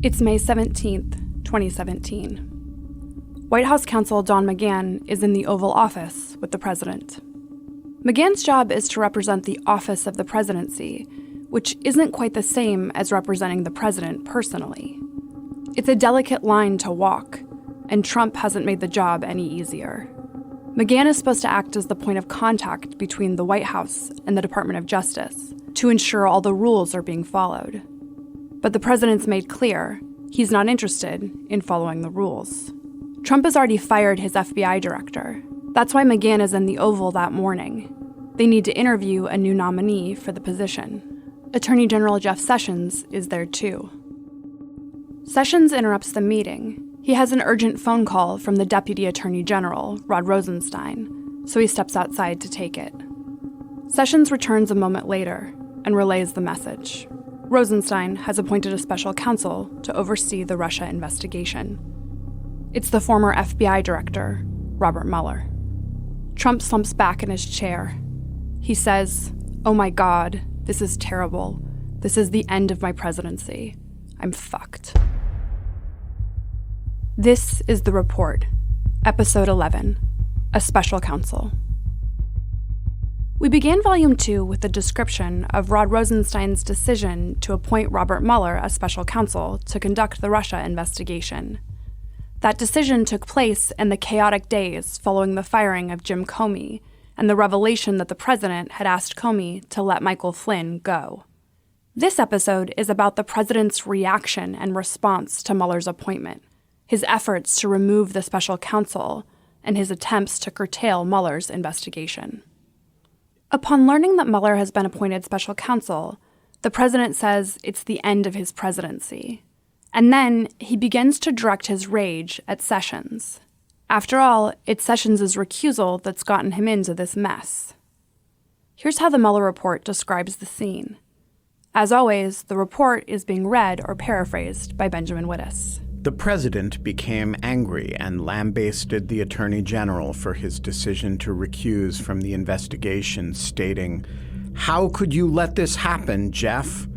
It's May 17th, 2017. White House Counsel Don McGahn is in the Oval Office with the president. McGahn's job is to represent the office of the presidency, which isn't quite the same as representing the president personally. It's a delicate line to walk, and Trump hasn't made the job any easier. McGahn is supposed to act as the point of contact between the White House and the Department of Justice to ensure all the rules are being followed. But the president's made clear he's not interested in following the rules. Trump has already fired his FBI director. That's why McGahn is in the Oval that morning. They need to interview a new nominee for the position. Attorney General Jeff Sessions is there too. Sessions interrupts the meeting. He has an urgent phone call from the Deputy Attorney General, Rod Rosenstein, so he steps outside to take it. Sessions returns a moment later and relays the message. Rosenstein has appointed a special counsel to oversee the Russia investigation. It's the former FBI director, Robert Mueller. Trump slumps back in his chair. He says, "Oh my God, this is terrible. This is the end of my presidency. I'm fucked." This is The Report, Episode 11, A Special Counsel. We began Volume 2 with a description of Rod Rosenstein's decision to appoint Robert Mueller as special counsel to conduct the Russia investigation. That decision took place in the chaotic days following the firing of Jim Comey and the revelation that the president had asked Comey to let Michael Flynn go. This episode is about the president's reaction and response to Mueller's appointment, his efforts to remove the special counsel, and his attempts to curtail Mueller's investigation. Upon learning that Mueller has been appointed special counsel, the president says it's the end of his presidency. And then he begins to direct his rage at Sessions. After all, it's Sessions' recusal that's gotten him into this mess. Here's how the Mueller report describes the scene. As always, the report is being read or paraphrased by Benjamin Wittes. The president became angry and lambasted the attorney general for his decision to recuse from the investigation, stating, "How could you let this happen, Jeff?"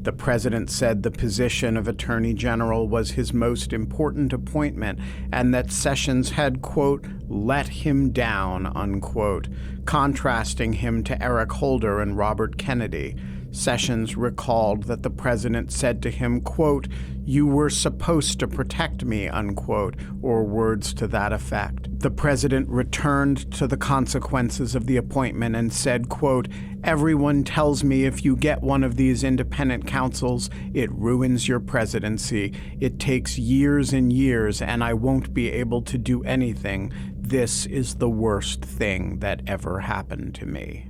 The president said the position of attorney general was his most important appointment and that Sessions had, quote, let him down, unquote, contrasting him to Eric Holder and Robert Kennedy. Sessions recalled that the president said to him, quote, "You were supposed to protect me," unquote, or words to that effect. The president returned to the consequences of the appointment and said, quote, "Everyone tells me if you get one of these independent counsels, it ruins your presidency. It takes years and years, and I won't be able to do anything. This is the worst thing that ever happened to me."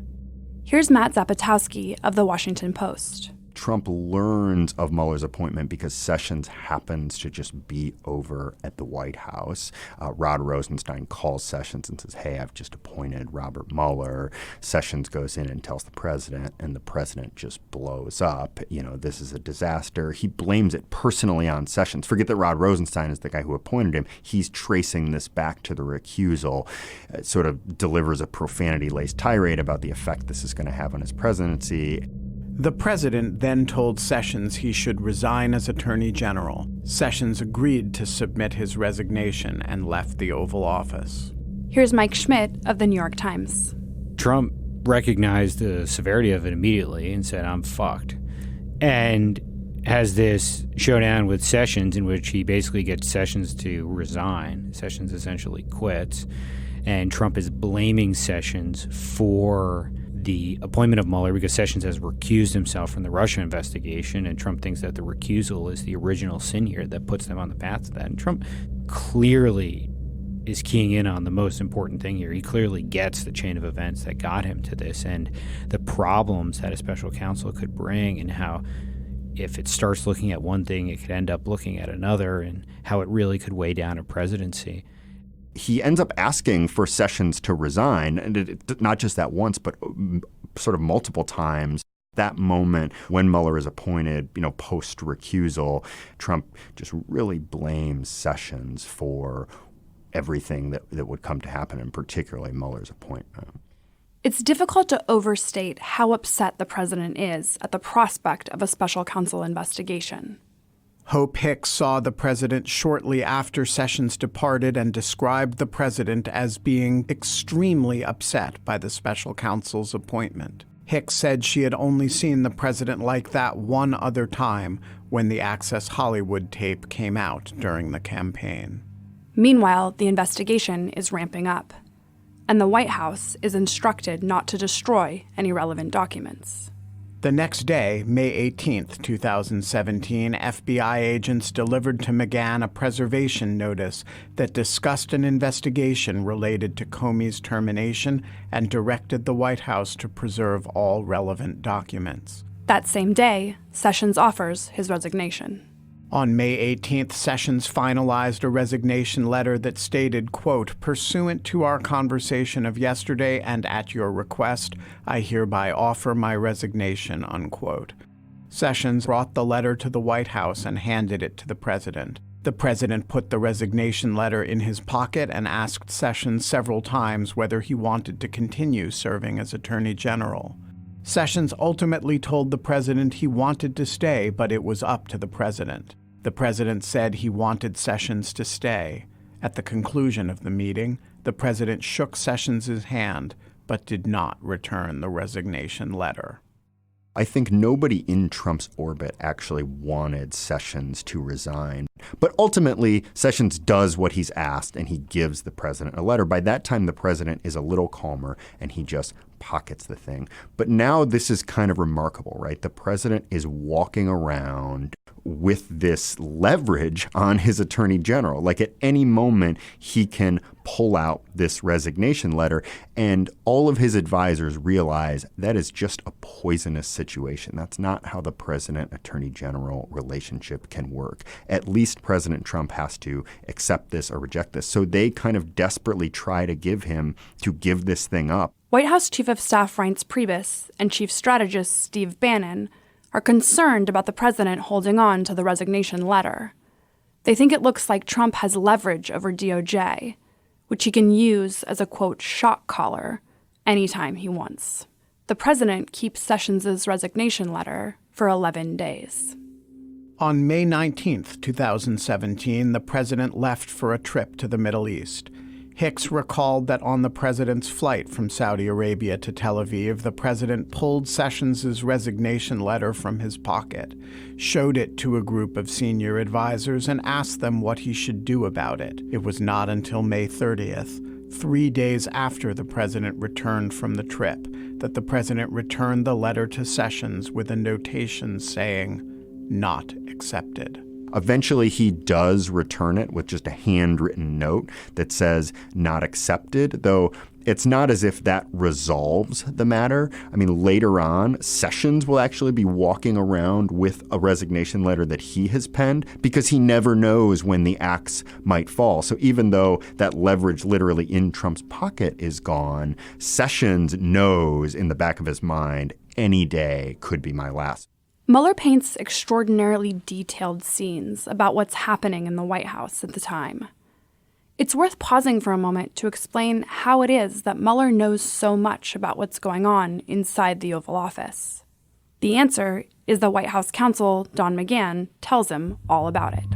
Here's Matt Zapotowski of The Washington Post. Trump learns of Mueller's appointment because Sessions happens to just be over at the White House. Rod Rosenstein calls Sessions and says, "Hey, I've just appointed Robert Mueller." Sessions goes in and tells the president, and the president just blows up. You know, this is a disaster. He blames it personally on Sessions. Forget that Rod Rosenstein is the guy who appointed him. He's tracing this back to the recusal, sort of delivers a profanity-laced tirade about the effect this is going to have on his presidency. The president then told Sessions he should resign as attorney general. Sessions agreed to submit his resignation and left the Oval Office. Here's Mike Schmidt of The New York Times. Trump recognized the severity of it immediately and said, "I'm fucked." And has this showdown with Sessions in which he basically gets Sessions to resign. Sessions essentially quits. And Trump is blaming Sessions for the appointment of Mueller because Sessions has recused himself from the Russia investigation, and Trump thinks that the recusal is the original sin here that puts them on the path to that. And Trump clearly is keying in on the most important thing here. He clearly gets the chain of events that got him to this and the problems that a special counsel could bring, and how if it starts looking at one thing, it could end up looking at another, and how it really could weigh down a presidency. He ends up asking for Sessions to resign, and not just that once, but sort of multiple times. That moment when Mueller is appointed, post-recusal, Trump just really blames Sessions for everything that would come to happen, and particularly Mueller's appointment. It's difficult to overstate how upset the president is at the prospect of a special counsel investigation. Hope Hicks saw the president shortly after Sessions departed and described the president as being extremely upset by the special counsel's appointment. Hicks said she had only seen the president like that one other time when the Access Hollywood tape came out during the campaign. Meanwhile, the investigation is ramping up, and the White House is instructed not to destroy any relevant documents. The next day, May 18, 2017, FBI agents delivered to McGahn a preservation notice that discussed an investigation related to Comey's termination and directed the White House to preserve all relevant documents. That same day, Sessions offers his resignation. On May 18th, Sessions finalized a resignation letter that stated, quote, "Pursuant to our conversation of yesterday and at your request, I hereby offer my resignation," unquote. Sessions brought the letter to the White House and handed it to the president. The president put the resignation letter in his pocket and asked Sessions several times whether he wanted to continue serving as Attorney General. Sessions ultimately told the president he wanted to stay, but it was up to the president. The president said he wanted Sessions to stay. At the conclusion of the meeting, the president shook Sessions' hand, but did not return the resignation letter. I think nobody in Trump's orbit actually wanted Sessions to resign. But ultimately, Sessions does what he's asked, and he gives the president a letter. By that time, the president is a little calmer, and he just pockets the thing. But now this is kind of remarkable, right? The president is walking around with this leverage on his attorney general. Like at any moment, he can pull out this resignation letter, and all of his advisors realize that is just a poisonous situation. That's not how the president-attorney general relationship can work. At least President Trump has to accept this or reject this. So they kind of desperately try to give this thing up. White House Chief of Staff Reince Priebus and Chief Strategist Steve Bannon are concerned about the president holding on to the resignation letter. They think it looks like Trump has leverage over DOJ, which he can use as a, quote, shock collar anytime he wants. The president keeps Sessions' resignation letter for 11 days. On May 19, 2017, the president left for a trip to the Middle East. Hicks recalled that on the president's flight from Saudi Arabia to Tel Aviv, the president pulled Sessions' resignation letter from his pocket, showed it to a group of senior advisors, and asked them what he should do about it. It was not until May 30th, 3 days after the president returned from the trip, that the president returned the letter to Sessions with a notation saying, "Not accepted." Eventually, he does return it with just a handwritten note that says not accepted, though it's not as if that resolves the matter. I mean, later on, Sessions will actually be walking around with a resignation letter that he has penned because he never knows when the axe might fall. So even though that leverage literally in Trump's pocket is gone, Sessions knows in the back of his mind, any day could be my last. Mueller paints extraordinarily detailed scenes about what's happening in the White House at the time. It's worth pausing for a moment to explain how it is that Mueller knows so much about what's going on inside the Oval Office. The answer is that White House Counsel Don McGahn tells him all about it.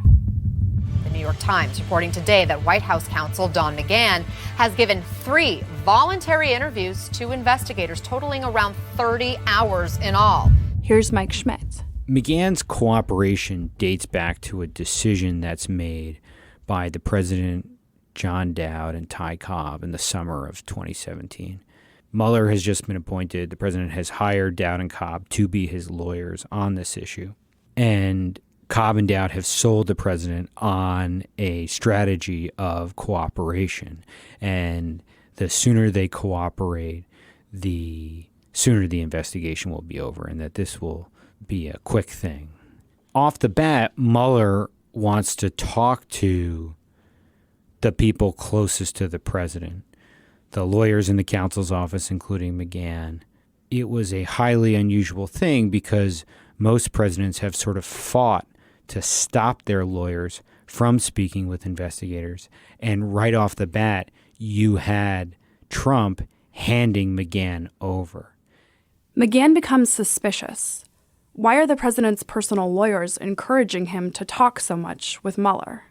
The New York Times reporting today that White House Counsel Don McGahn has given 3 voluntary interviews to investigators, totaling around 30 hours in all. Here's Mike Schmidt. McGahn's cooperation dates back to a decision that's made by the President John Dowd and Ty Cobb in the summer of 2017. Mueller has just been appointed. The president has hired Dowd and Cobb to be his lawyers on this issue. And Cobb and Dowd have sold the president on a strategy of cooperation. And the sooner they cooperate, the sooner the investigation will be over, and that this will be a quick thing. Off the bat, Mueller wants to talk to the people closest to the president, the lawyers in the counsel's office, including McGahn. It was a highly unusual thing because most presidents have sort of fought to stop their lawyers from speaking with investigators. And right off the bat, you had Trump handing McGahn over. McGahn becomes suspicious. why are the president's personal lawyers encouraging him to talk so much with Mueller?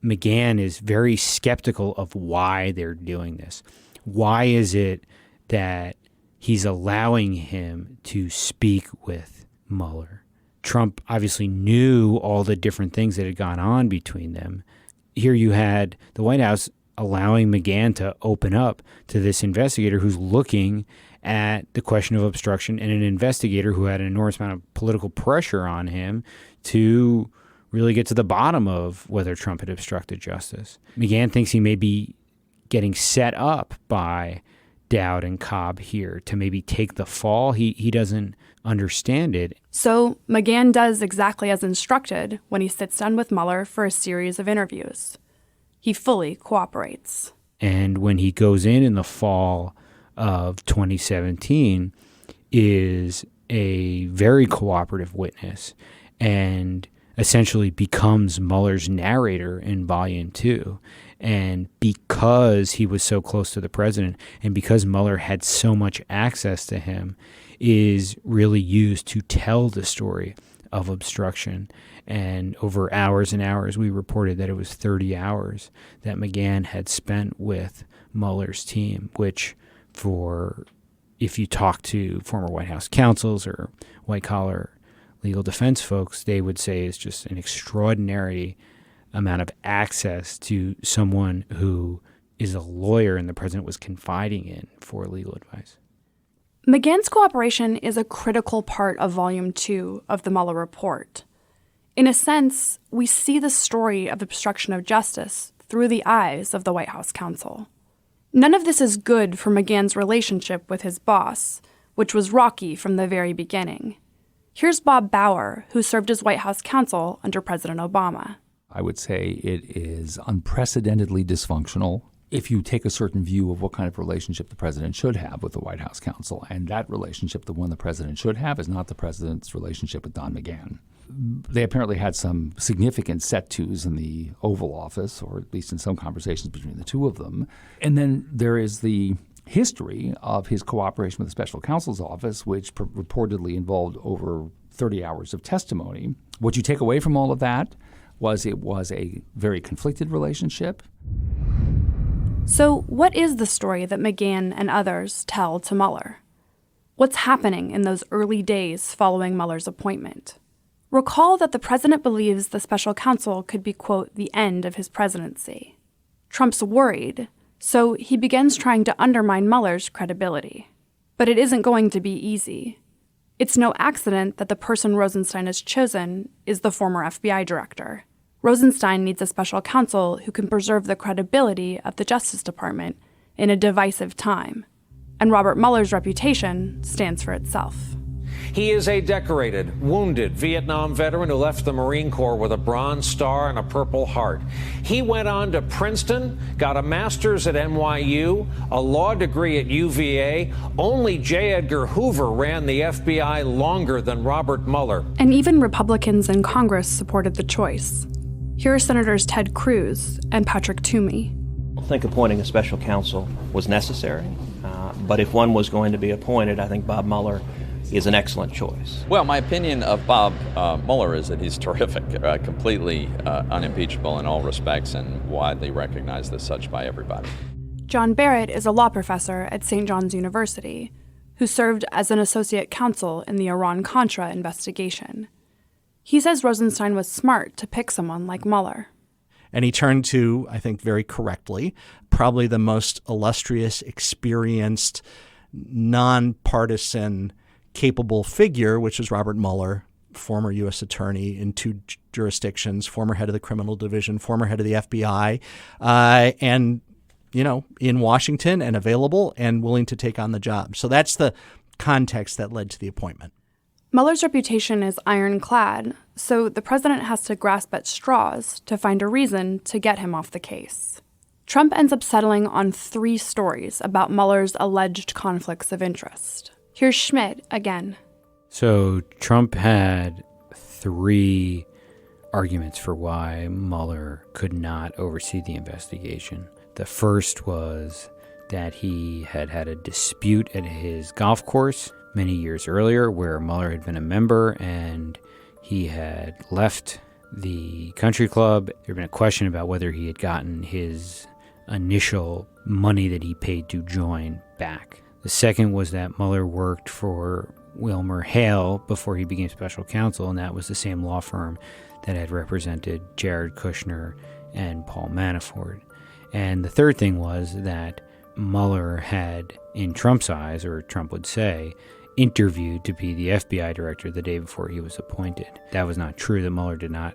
McGahn is very skeptical of why they're doing this. Why is it that he's allowing him to speak with Mueller? Trump obviously knew all the different things that had gone on between them. Here you had the White House allowing McGahn to open up to this investigator who's looking at the question of obstruction, and an investigator who had an enormous amount of political pressure on him to really get to the bottom of whether Trump had obstructed justice. McGahn thinks he may be getting set up by Dowd and Cobb here to maybe take the fall. He doesn't understand it. So McGahn does exactly as instructed when he sits down with Mueller for a series of interviews. He fully cooperates. And when he goes in the fall of 2017, is a very cooperative witness and essentially becomes Mueller's narrator in Volume 2. And because he was so close to the president and because Mueller had so much access to him, is really used to tell the story of obstruction. And over hours and hours, we reported that it was 30 hours that McGahn had spent with Mueller's team, which if you talk to former White House counsels or white-collar legal defense folks, they would say is just an extraordinary amount of access to someone who is a lawyer and the president was confiding in for legal advice. McGahn's cooperation is a critical part of Volume 2 of the Mueller report. In a sense, we see the story of obstruction of justice through the eyes of the White House counsel. None of this is good for McGahn's relationship with his boss, which was rocky from the very beginning. Here's Bob Bauer, who served as White House counsel under President Obama. I would say it is unprecedentedly dysfunctional if you take a certain view of what kind of relationship the president should have with the White House counsel. And that relationship, the one the president should have, is not the president's relationship with Don McGahn. They apparently had some significant set-tos in the Oval Office, or at least in some conversations between the two of them. And then there is the history of his cooperation with the Special Counsel's office, which reportedly involved over 30 hours of testimony. What you take away from all of that was it was a very conflicted relationship. So what is the story that McGahn and others tell to Mueller? What's happening in those early days following Mueller's appointment? Recall that the president believes the special counsel could be, quote, the end of his presidency. Trump's worried, so he begins trying to undermine Mueller's credibility. But it isn't going to be easy. It's no accident that the person Rosenstein has chosen is the former FBI director. Rosenstein needs a special counsel who can preserve the credibility of the Justice Department in a divisive time. And Robert Mueller's reputation stands for itself. He is a decorated, wounded Vietnam veteran who left the Marine Corps with a Bronze Star and a Purple Heart. He went on to Princeton, got a master's at NYU, a law degree at UVA. Only J. Edgar Hoover ran the FBI longer than Robert Mueller. And even Republicans in Congress supported the choice. Here are Senators Ted Cruz and Patrick Toomey. I think appointing a special counsel was necessary, but if one was going to be appointed, I think Bob Mueller is an excellent choice. Well, my opinion of Bob Mueller is that he's terrific, completely unimpeachable in all respects and widely recognized as such by everybody. John Barrett is a law professor at St. John's University who served as an associate counsel in the Iran-Contra investigation. He says Rosenstein was smart to pick someone like Mueller. And he turned to, I think very correctly, probably the most illustrious, experienced, nonpartisan, capable figure, which is Robert Mueller, former U.S. attorney in 2 jurisdictions, former head of the criminal division, former head of the FBI, and, in Washington and available and willing to take on the job. So that's the context that led to the appointment. Mueller's reputation is ironclad, so the president has to grasp at straws to find a reason to get him off the case. Trump ends up settling on 3 stories about Mueller's alleged conflicts of interest. Here's Schmidt again. So Trump had 3 arguments for why Mueller could not oversee the investigation. The first was that he had had a dispute at his golf course many years earlier where Mueller had been a member and he had left the country club. There had been a question about whether he had gotten his initial money that he paid to join back. The second was that Mueller worked for Wilmer Hale before he became special counsel, and that was the same law firm that had represented Jared Kushner and Paul Manafort. And the third thing was that Mueller had, in Trump's eyes, or Trump would say, interviewed to be the FBI director the day before he was appointed. That was not true, that Mueller did not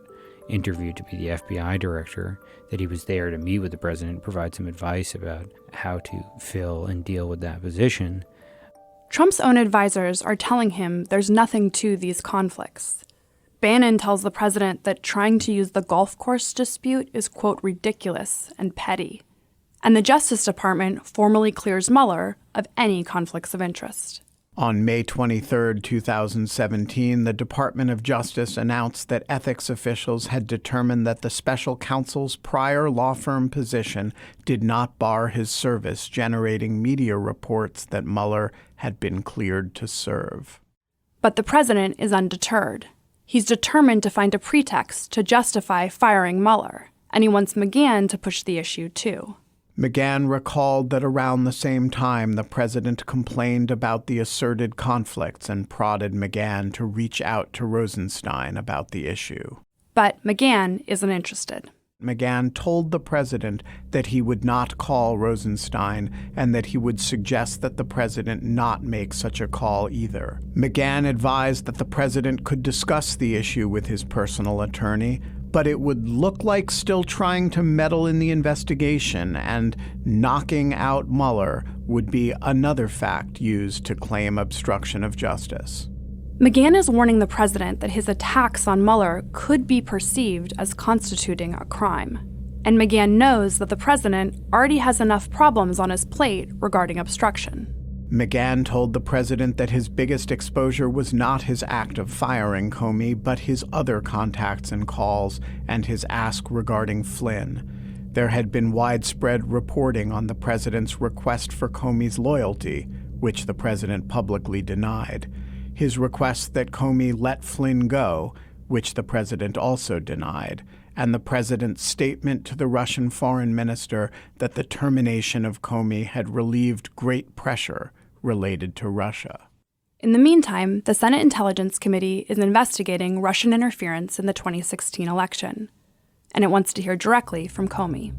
interview to be the FBI director, that he was there to meet with the president and provide some advice about how to fill and deal with that position. Trump's own advisors are telling him there's nothing to these conflicts. Bannon tells the president that trying to use the golf course dispute is, quote, ridiculous and petty. And the Justice Department formally clears Mueller of any conflicts of interest. On May 23, 2017, the Department of Justice announced that ethics officials had determined that the special counsel's prior law firm position did not bar his service, generating media reports that Mueller had been cleared to serve. But the president is undeterred. He's determined to find a pretext to justify firing Mueller, and he wants McGahn to push the issue too. McGahn recalled that around the same time the president complained about the asserted conflicts and prodded McGahn to reach out to Rosenstein about the issue. But McGahn isn't interested. McGahn told the president that he would not call Rosenstein and that he would suggest that the president not make such a call either. McGahn advised that the president could discuss the issue with his personal attorney, but it would look like still trying to meddle in the investigation, and knocking out Mueller would be another fact used to claim obstruction of justice. McGahn is warning the president that his attacks on Mueller could be perceived as constituting a crime. And McGahn knows that the president already has enough problems on his plate regarding obstruction. McGahn told the president that his biggest exposure was not his act of firing Comey, but his other contacts and calls and his ask regarding Flynn. There had been widespread reporting on the president's request for Comey's loyalty, which the president publicly denied. His request that Comey let Flynn go, which the president also denied, and the president's statement to the Russian foreign minister that the termination of Comey had relieved great pressure related to Russia. In the meantime, the Senate Intelligence Committee is investigating Russian interference in the 2016 election, and it wants to hear directly from Comey.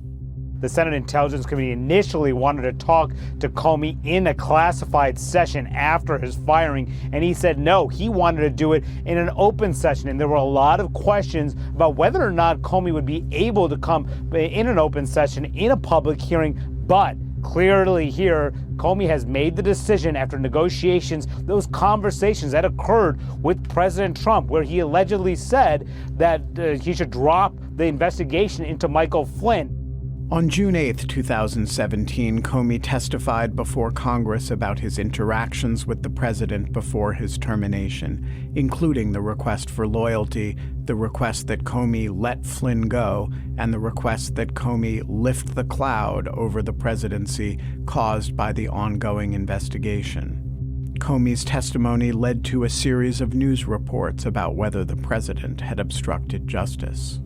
The Senate Intelligence Committee initially wanted to talk to Comey in a classified session after his firing, and he said no, he wanted to do it in an open session. And there were a lot of questions about whether or not Comey would be able to come in an open session in a public hearing. But clearly here, Comey has made the decision after negotiations, those conversations that occurred with President Trump, where he allegedly said that he should drop the investigation into Michael Flynn. On June 8, 2017, Comey testified before Congress about his interactions with the president before his termination, including the request for loyalty, the request that Comey let Flynn go, and the request that Comey lift the cloud over the presidency caused by the ongoing investigation. Comey's testimony led to a series of news reports about whether the president had obstructed justice.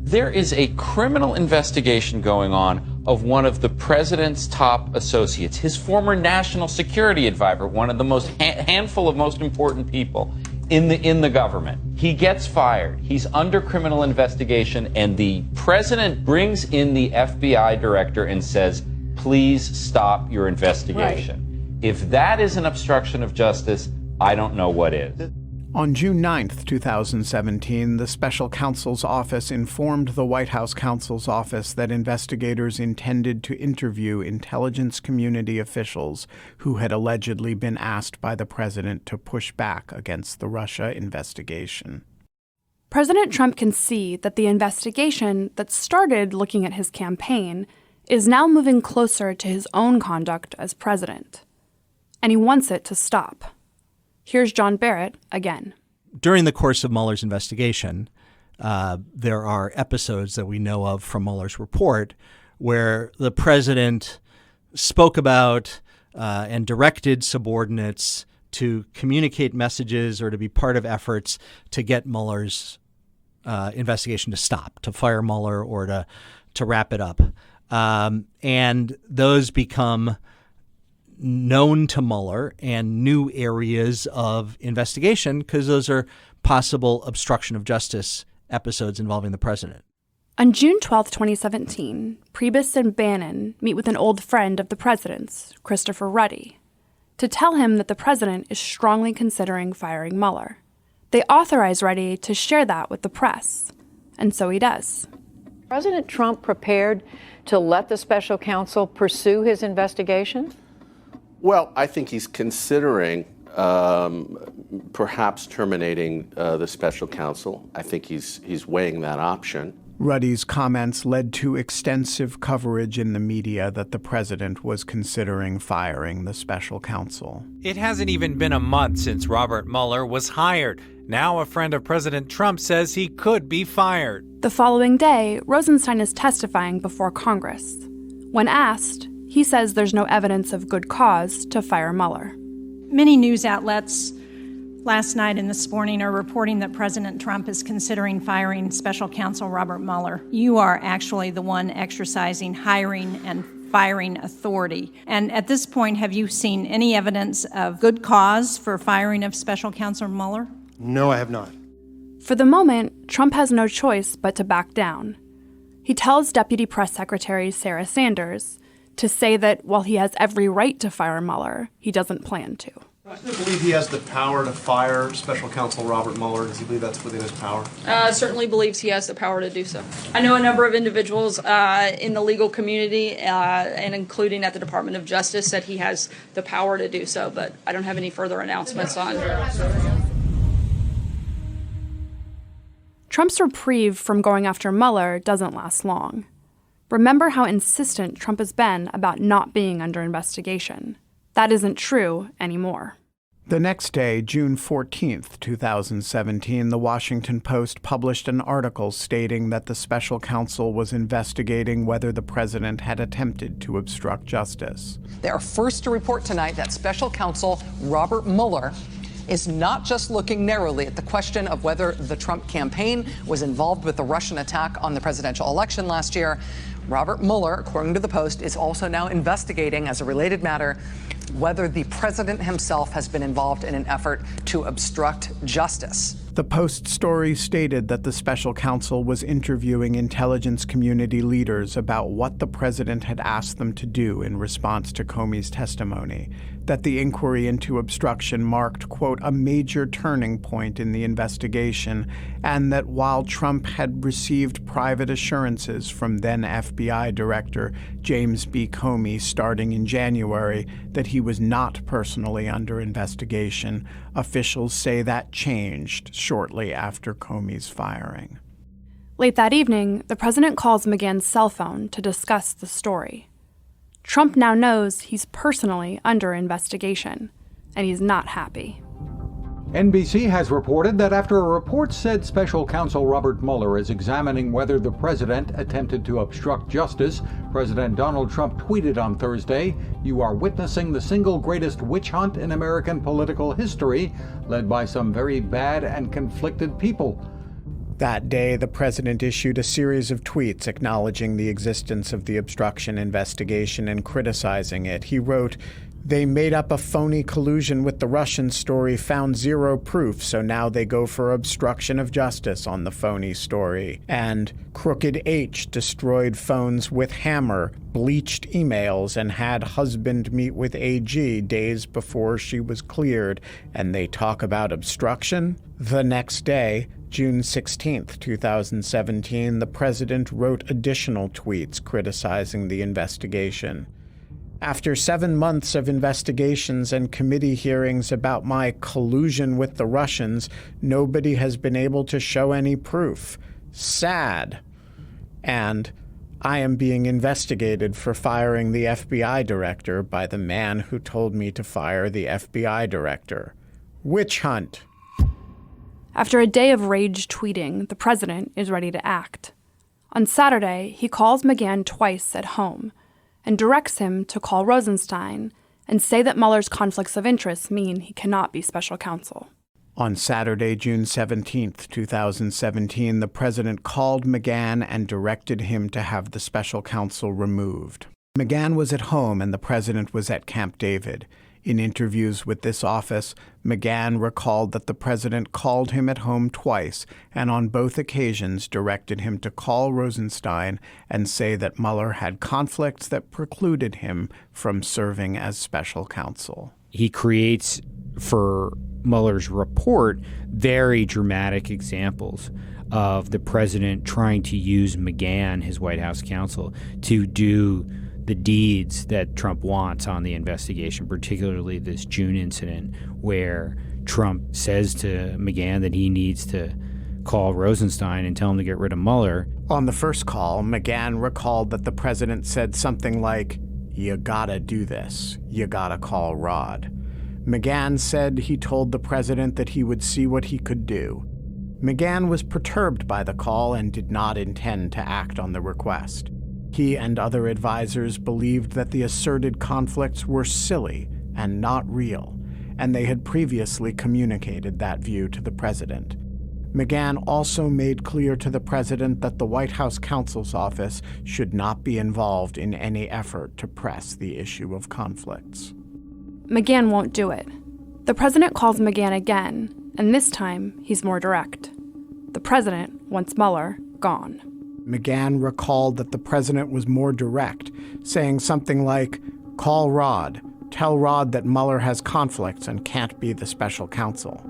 There is a criminal investigation going on of one of the president's top associates, his former national security advisor, one of the most handful of most important people in the government. He gets fired. He's under criminal investigation, and the president brings in the FBI director and says, please stop your investigation. Right. If that is an obstruction of justice, I don't know what is. On June 9, 2017, the Special Counsel's office informed the White House Counsel's office that investigators intended to interview intelligence community officials who had allegedly been asked by the president to push back against the Russia investigation. President Trump can see that the investigation that started looking at his campaign is now moving closer to his own conduct as president, and he wants it to stop. Here's John Barrett again. During the course of Mueller's investigation, there are episodes that we know of from Mueller's report where the president spoke about and directed subordinates to communicate messages or to be part of efforts to get Mueller's investigation to stop, to fire Mueller or to wrap it up. And those become known to Mueller and new areas of investigation because those are possible obstruction of justice episodes involving the president. On June 12, 2017, Priebus and Bannon meet with an old friend of the president's, Christopher Ruddy, to tell him that the president is strongly considering firing Mueller. They authorize Ruddy to share that with the press, and so he does. President Trump prepared to let the special counsel pursue his investigation? Well, I think he's considering perhaps terminating the special counsel. I think he's weighing that option. Ruddy's comments led to extensive coverage in the media that the president was considering firing the special counsel. It hasn't even been a month since Robert Mueller was hired. Now a friend of President Trump says he could be fired. The following day, Rosenstein is testifying before Congress. When asked, he says there's no evidence of good cause to fire Mueller. Many news outlets last night and this morning are reporting that President Trump is considering firing Special Counsel Robert Mueller. You are actually the one exercising hiring and firing authority. And at this point, have you seen any evidence of good cause for firing of Special Counsel Mueller? No, I have not. For the moment, Trump has no choice but to back down. He tells Deputy Press Secretary Sarah Sanders to say that while he has every right to fire Mueller, he doesn't plan to. I still believe he has the power to fire Special Counsel Robert Mueller. Does he believe that's within his power? Certainly believes he has the power to do so. I know a number of individuals in the legal community, and including at the Department of Justice, that he has the power to do so, but I don't have any further announcements on. Trump's reprieve from going after Mueller doesn't last long. Remember how insistent Trump has been about not being under investigation. That isn't true anymore. The next day, June 14th, 2017, the Washington Post published an article stating that the special counsel was investigating whether the president had attempted to obstruct justice. They are first to report tonight that special counsel Robert Mueller is not just looking narrowly at the question of whether the Trump campaign was involved with the Russian attack on the presidential election last year. Robert Mueller, according to the Post, is also now investigating, as a related matter, whether the president himself has been involved in an effort to obstruct justice. The Post story stated that the special counsel was interviewing intelligence community leaders about what the president had asked them to do in response to Comey's testimony, that the inquiry into obstruction marked, quote, a major turning point in the investigation, and that while Trump had received private assurances from then FBI Director James B. Comey starting in January that he was not personally under investigation, officials say that changed shortly after Comey's firing. Late that evening, the president calls McGahn's cell phone to discuss the story. Trump now knows he's personally under investigation, and he's not happy. NBC has reported that after a report said special counsel Robert Mueller is examining whether the president attempted to obstruct justice, President Donald Trump tweeted on Thursday, "You are witnessing the single greatest witch hunt in American political history, led by some very bad and conflicted people." That day, the president issued a series of tweets acknowledging the existence of the obstruction investigation and criticizing it. He wrote, "They made up a phony collusion with the Russian story, found zero proof, so now they go for obstruction of justice on the phony story." And Crooked H destroyed phones with hammer, bleached emails, and had husband meet with AG days before she was cleared. And they talk about obstruction? The next day, June 16th, 2017, the president wrote additional tweets criticizing the investigation. After 7 months of investigations and committee hearings about my collusion with the Russians, nobody has been able to show any proof. Sad. And I am being investigated for firing the FBI director by the man who told me to fire the FBI director. Witch hunt. After a day of rage tweeting, the president is ready to act. On Saturday, he calls McGahn twice at home and directs him to call Rosenstein and say that Mueller's conflicts of interest mean he cannot be special counsel. On Saturday, June 17, 2017, the president called McGahn and directed him to have the special counsel removed. McGahn was at home and the president was at Camp David. In interviews with this office, McGahn recalled that the president called him at home twice and on both occasions directed him to call Rosenstein and say that Mueller had conflicts that precluded him from serving as special counsel. He creates, for Mueller's report, very dramatic examples of the president trying to use McGahn, his White House counsel, to do the deeds that Trump wants on the investigation, particularly this June incident where Trump says to McGahn that he needs to call Rosenstein and tell him to get rid of Mueller. On the first call, McGahn recalled that the president said something like, "You gotta do this. You gotta call Rod." McGahn said he told the president that he would see what he could do. McGahn was perturbed by the call and did not intend to act on the request. He and other advisors believed that the asserted conflicts were silly and not real, and they had previously communicated that view to the president. McGahn also made clear to the president that the White House counsel's office should not be involved in any effort to press the issue of conflicts. McGahn won't do it. The president calls McGahn again, and this time he's more direct. The president wants Mueller gone. McGahn recalled that the president was more direct, saying something like, "Call Rod. Tell Rod that Mueller has conflicts and can't be the special counsel."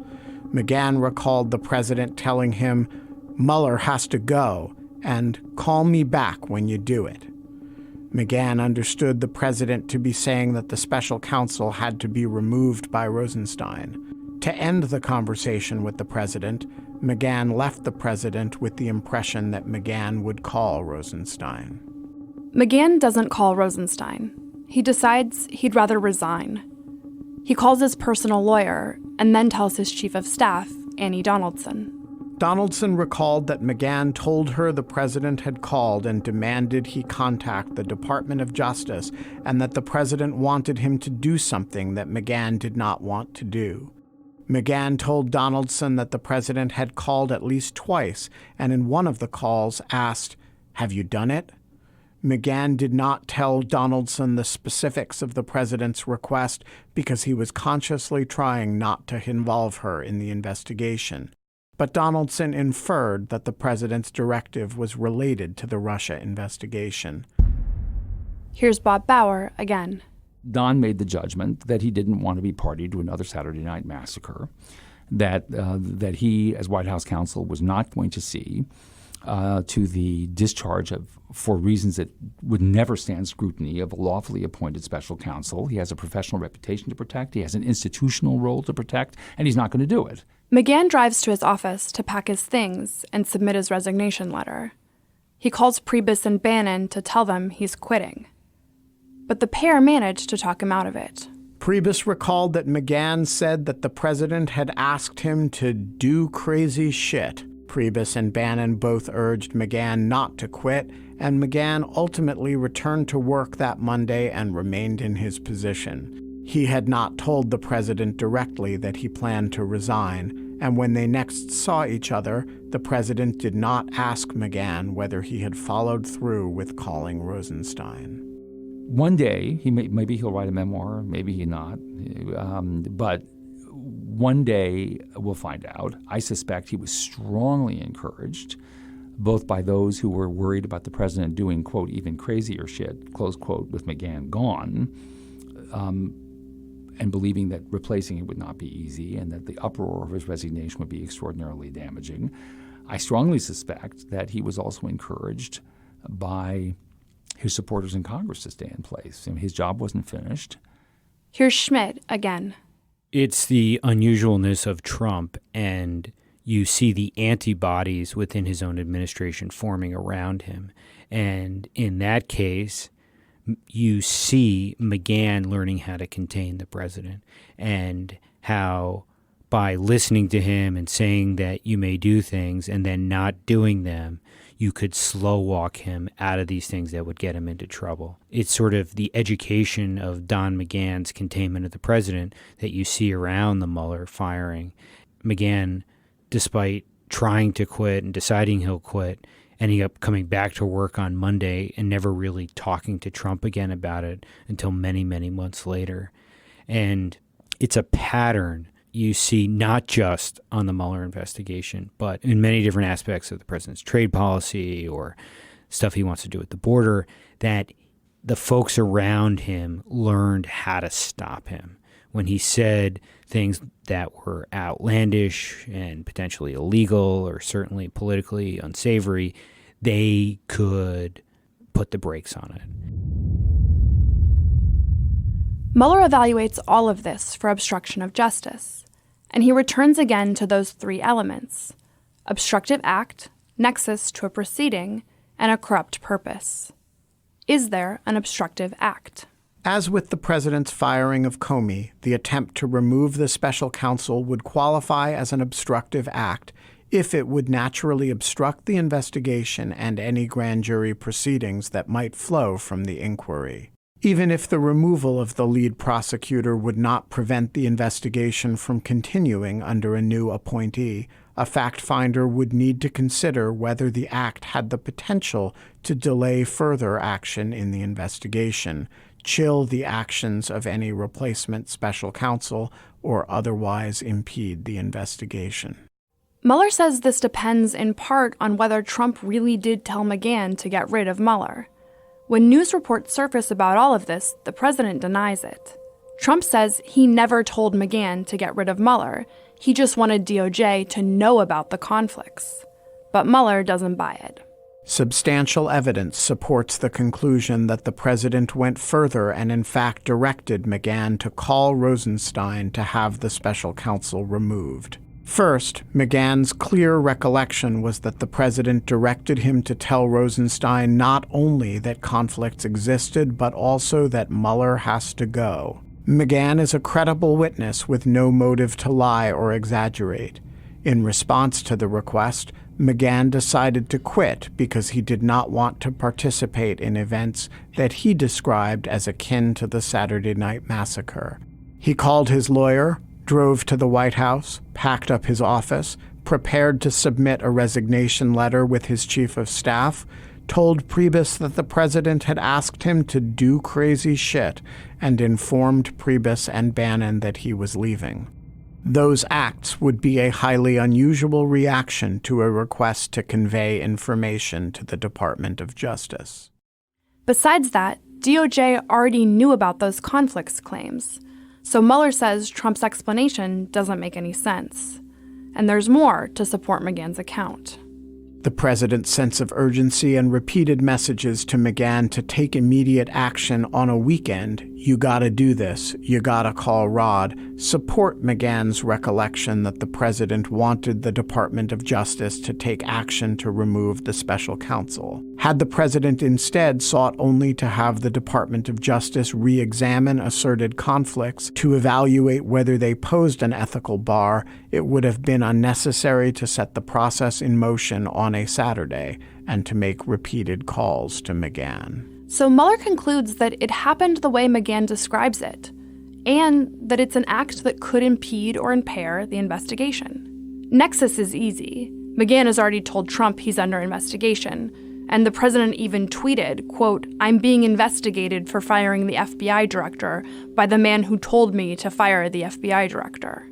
McGahn recalled the president telling him, "Mueller has to go, and call me back when you do it." McGahn understood the president to be saying that the special counsel had to be removed by Rosenstein. To end the conversation with the president, McGahn left the president with the impression that McGahn would call Rosenstein. McGahn doesn't call Rosenstein. He decides he'd rather resign. He calls his personal lawyer and then tells his chief of staff, Annie Donaldson. Donaldson recalled that McGahn told her the president had called and demanded he contact the Department of Justice and that the president wanted him to do something that McGahn did not want to do. McGahn told Donaldson that the president had called at least twice and in one of the calls asked, "Have you done it?" McGahn did not tell Donaldson the specifics of the president's request because he was consciously trying not to involve her in the investigation. But Donaldson inferred that the president's directive was related to the Russia investigation. Here's Bob Bauer again. Don made the judgment that he didn't want to be party to another Saturday night massacre, that he, as White House counsel, was not going to see to the discharge of, for reasons that would never stand scrutiny, of a lawfully appointed special counsel. He has a professional reputation to protect. He has an institutional role to protect, and he's not going to do it. McGahn drives to his office to pack his things and submit his resignation letter. He calls Priebus and Bannon to tell them he's quitting. But the pair managed to talk him out of it. Priebus recalled that McGahn said that the president had asked him to do crazy shit. Priebus and Bannon both urged McGahn not to quit, and McGahn ultimately returned to work that Monday and remained in his position. He had not told the president directly that he planned to resign, and when they next saw each other, the president did not ask McGahn whether he had followed through with calling Rosenstein. One day, maybe he'll write a memoir, maybe he not, but one day we'll find out. I suspect he was strongly encouraged, both by those who were worried about the president doing, quote, even crazier shit, close quote, with McGahn gone, and believing that replacing it would not be easy and that the uproar of his resignation would be extraordinarily damaging. I strongly suspect that he was also encouraged by his supporters in Congress to stay in place. I mean, his job wasn't finished. Here's Schmidt again. It's the unusualness of Trump, and you see the antibodies within his own administration forming around him. And in that case, you see McGahn learning how to contain the president and how by listening to him and saying that you may do things and then not doing them, you could slow walk him out of these things that would get him into trouble. It's sort of the education of Don McGahn's containment of the president that you see around the Mueller firing. McGahn, despite trying to quit and deciding he'll quit, ending up coming back to work on Monday and never really talking to Trump again about it until many, many months later. And it's a pattern you see not just on the Mueller investigation, but in many different aspects of the president's trade policy or stuff he wants to do at the border, that the folks around him learned how to stop him. When he said things that were outlandish and potentially illegal or certainly politically unsavory, they could put the brakes on it. Mueller evaluates all of this for obstruction of justice, and he returns again to those three elements: obstructive act, nexus to a proceeding, and a corrupt purpose. Is there an obstructive act? As with the president's firing of Comey, the attempt to remove the special counsel would qualify as an obstructive act if it would naturally obstruct the investigation and any grand jury proceedings that might flow from the inquiry. Even if the removal of the lead prosecutor would not prevent the investigation from continuing under a new appointee, a fact finder would need to consider whether the act had the potential to delay further action in the investigation, chill the actions of any replacement special counsel, or otherwise impede the investigation. Mueller says this depends in part on whether Trump really did tell McGahn to get rid of Mueller. When news reports surface about all of this, the president denies it. Trump says he never told McGahn to get rid of Mueller. He just wanted DOJ to know about the conflicts. But Mueller doesn't buy it. Substantial evidence supports the conclusion that the president went further and in fact directed McGahn to call Rosenstein to have the special counsel removed. First, McGahn's clear recollection was that the president directed him to tell Rosenstein not only that conflicts existed, but also that Mueller has to go. McGahn is a credible witness with no motive to lie or exaggerate. In response to the request, McGahn decided to quit because he did not want to participate in events that he described as akin to the Saturday Night Massacre. He called his lawyer, drove to the White House, packed up his office, prepared to submit a resignation letter with his chief of staff, told Priebus that the president had asked him to do crazy shit, and informed Priebus and Bannon that he was leaving. Those acts would be a highly unusual reaction to a request to convey information to the Department of Justice. Besides that, DOJ already knew about those conflicts claims. So Mueller says Trump's explanation doesn't make any sense. And there's more to support McGahn's account. The president's sense of urgency and repeated messages to McGahn to take immediate action on a weekend, "You gotta do this, you gotta call Rod," support McGahn's recollection that the president wanted the Department of Justice to take action to remove the special counsel. Had the president instead sought only to have the Department of Justice re-examine asserted conflicts to evaluate whether they posed an ethical bar, it would have been unnecessary to set the process in motion on a Saturday and to make repeated calls to McGahn. So Mueller concludes that it happened the way McGahn describes it, and that it's an act that could impede or impair the investigation. Nexus is easy. McGahn has already told Trump he's under investigation, and the president even tweeted, quote, "I'm being investigated for firing the FBI director by the man who told me to fire the FBI director."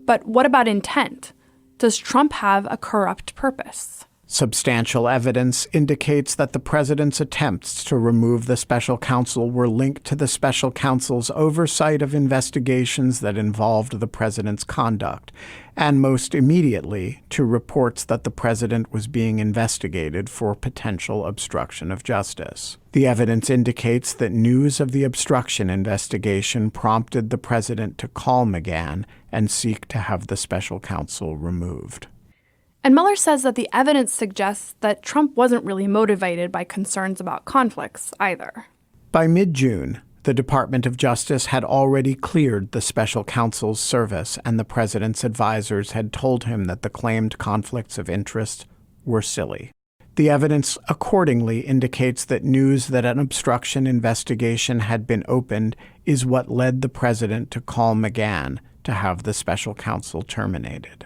But what about intent? Does Trump have a corrupt purpose? Substantial evidence indicates that the president's attempts to remove the special counsel were linked to the special counsel's oversight of investigations that involved the president's conduct, and most immediately to reports that the president was being investigated for potential obstruction of justice. The evidence indicates that news of the obstruction investigation prompted the president to call McGahn and seek to have the special counsel removed. And Mueller says that the evidence suggests that Trump wasn't really motivated by concerns about conflicts either. By mid-June, the Department of Justice had already cleared the special counsel's service, and the president's advisors had told him that the claimed conflicts of interest were silly. The evidence accordingly indicates that news that an obstruction investigation had been opened is what led the president to call McGahn to have the special counsel terminated.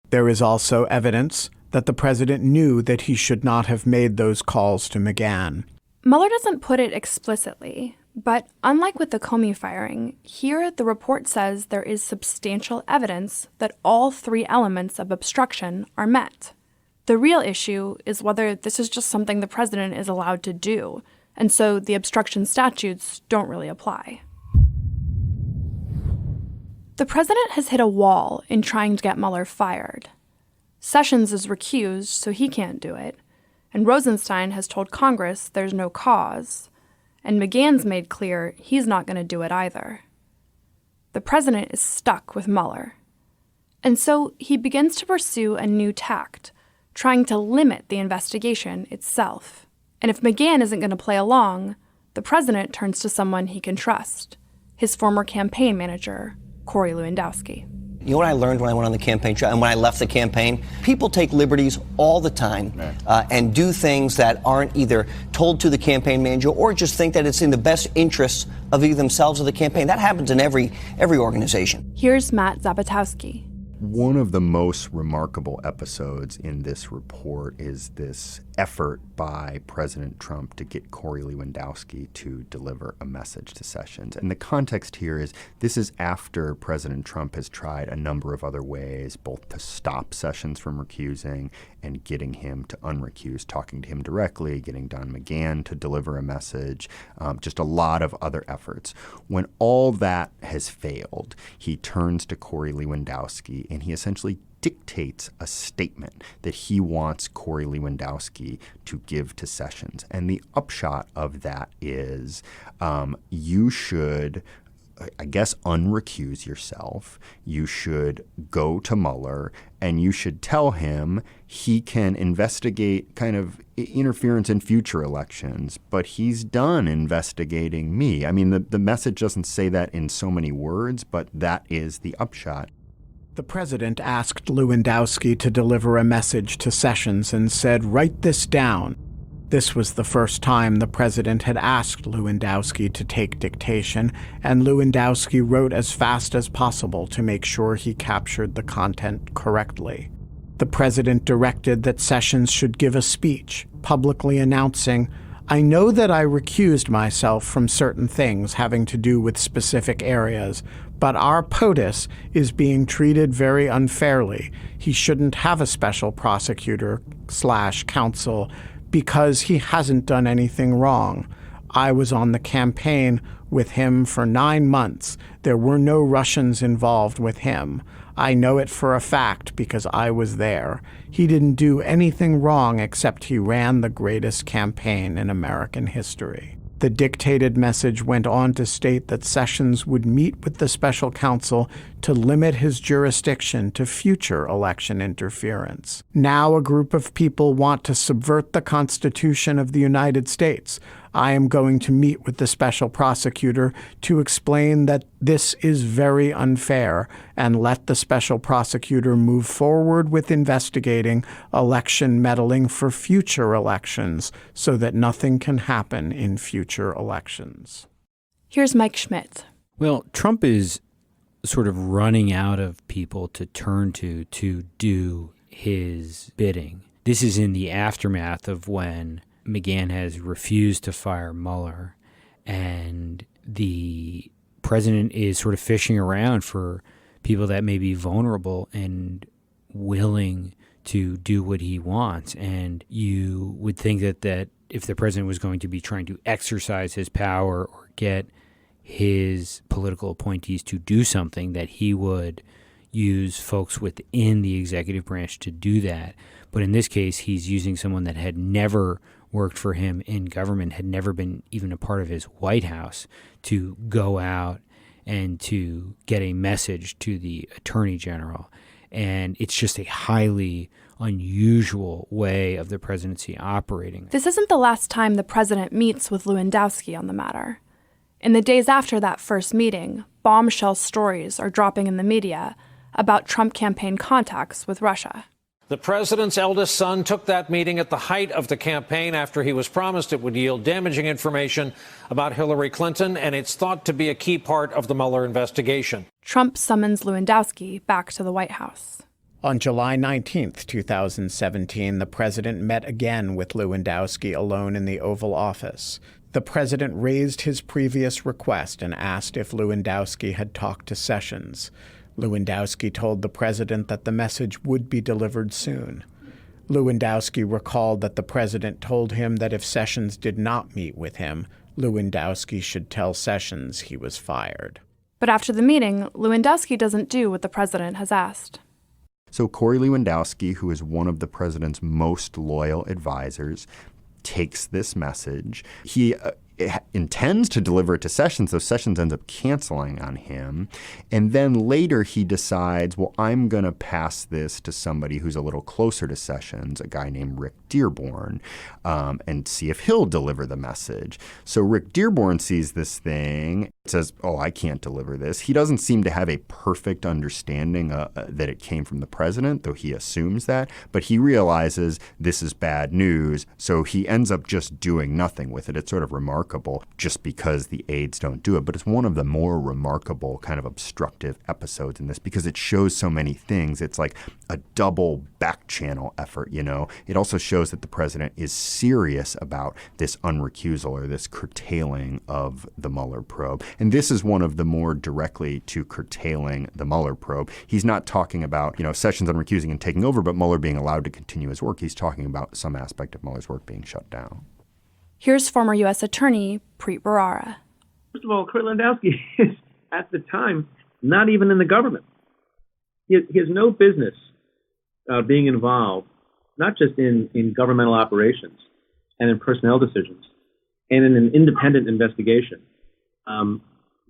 There is also evidence that the president knew that he should not have made those calls to McGahn. Mueller doesn't put it explicitly, but unlike with the Comey firing, here the report says there is substantial evidence that all three elements of obstruction are met. The real issue is whether this is just something the president is allowed to do, and so the obstruction statutes don't really apply. The president has hit a wall in trying to get Mueller fired. Sessions is recused, so he can't do it, and Rosenstein has told Congress there's no cause, and McGahn's made clear he's not going to do it either. The president is stuck with Mueller, and so he begins to pursue a new tact, trying to limit the investigation itself. And if McGahn isn't going to play along, the president turns to someone he can trust, his former campaign manager, Corey Lewandowski. You know what I learned when I went on the campaign trail and when I left the campaign? People take liberties all the time and do things that aren't either told to the campaign manager or just think that it's in the best interests of either themselves or the campaign. That happens in every organization. Here's Matt Zapotowski. One of the most remarkable episodes in this report is this effort by President Trump to get Corey Lewandowski to deliver a message to Sessions. And the context here is this is after President Trump has tried a number of other ways, both to stop Sessions from recusing and getting him to unrecuse, talking to him directly, getting Don McGahn to deliver a message, just a lot of other efforts. When all that has failed, he turns to Corey Lewandowski and he essentially dictates a statement that he wants Corey Lewandowski to give to Sessions. And the upshot of that is you should, I guess, unrecuse yourself. You should go to Mueller and you should tell him he can investigate kind of interference in future elections, but he's done investigating me. I mean, the message doesn't say that in so many words, but that is the upshot. The president asked Lewandowski to deliver a message to Sessions and said, "Write this down." This was the first time the president had asked Lewandowski to take dictation, and Lewandowski wrote as fast as possible to make sure he captured the content correctly. The president directed that Sessions should give a speech, publicly announcing, "I know that I recused myself from certain things having to do with specific areas, but our POTUS is being treated very unfairly. He shouldn't have a special prosecutor/counsel because he hasn't done anything wrong. I was on the campaign with him for 9 months. There were no Russians involved with him. I know it for a fact because I was there. He didn't do anything wrong except he ran the greatest campaign in American history." The dictated message went on to state that Sessions would meet with the special counsel to limit his jurisdiction to future election interference. Now a group of people want to subvert the Constitution of the United States. I am going to meet with the special prosecutor to explain that this is very unfair and let the special prosecutor move forward with investigating election meddling for future elections so that nothing can happen in future elections. Here's Mike Schmidt. Well, Trump is sort of running out of people to turn to do his bidding. This is in the aftermath of when McGahn has refused to fire Mueller, and the president is sort of fishing around for people that may be vulnerable and willing to do what he wants. And you would think that if the president was going to be trying to exercise his power or get his political appointees to do something, that he would use folks within the executive branch to do that. But in this case, he's using someone that had never worked for him in government, had never been even a part of his White House, to go out and to get a message to the Attorney General. And it's just a highly unusual way of the presidency operating. This isn't the last time the president meets with Lewandowski on the matter. In the days after that first meeting, bombshell stories are dropping in the media about Trump campaign contacts with Russia. The president's eldest son took that meeting at the height of the campaign after he was promised it would yield damaging information about Hillary Clinton, and it's thought to be a key part of the Mueller investigation. Trump summons Lewandowski back to the White House. On July 19, 2017, the president met again with Lewandowski alone in the Oval Office. The president raised his previous request and asked if Lewandowski had talked to Sessions. Lewandowski told the president that the message would be delivered soon. Lewandowski recalled that the president told him that if Sessions did not meet with him, Lewandowski should tell Sessions he was fired. But after the meeting, Lewandowski doesn't do what the president has asked. So Corey Lewandowski, who is one of the president's most loyal advisors, takes this message. He intends to deliver it to Sessions, so Sessions ends up canceling on him. And then later he decides, well, I'm going to pass this to somebody who's a little closer to Sessions, a guy named Rick Dearborn, and see if he'll deliver the message. So Rick Dearborn sees this thing, says, oh, I can't deliver this. He doesn't seem to have a perfect understanding that it came from the president, though he assumes that. But he realizes this is bad news, so he ends up just doing nothing with it. It's sort of remarkable just because the aides don't do it. But it's one of the more remarkable kind of obstructive episodes in this because it shows so many things. It's like a double back channel effort, you know. It also shows that the president is serious about this unrecusal or this curtailing of the Mueller probe. And this is one of the more directly to curtailing the Mueller probe. He's not talking about, Sessions unrecusing and taking over, but Mueller being allowed to continue his work. He's talking about some aspect of Mueller's work being shut down. Here's former U.S. Attorney Preet Bharara. First of all, Corey Lewandowski is, at the time, not even in the government. He has no business being involved, not just in governmental operations and in personnel decisions, and in an independent investigation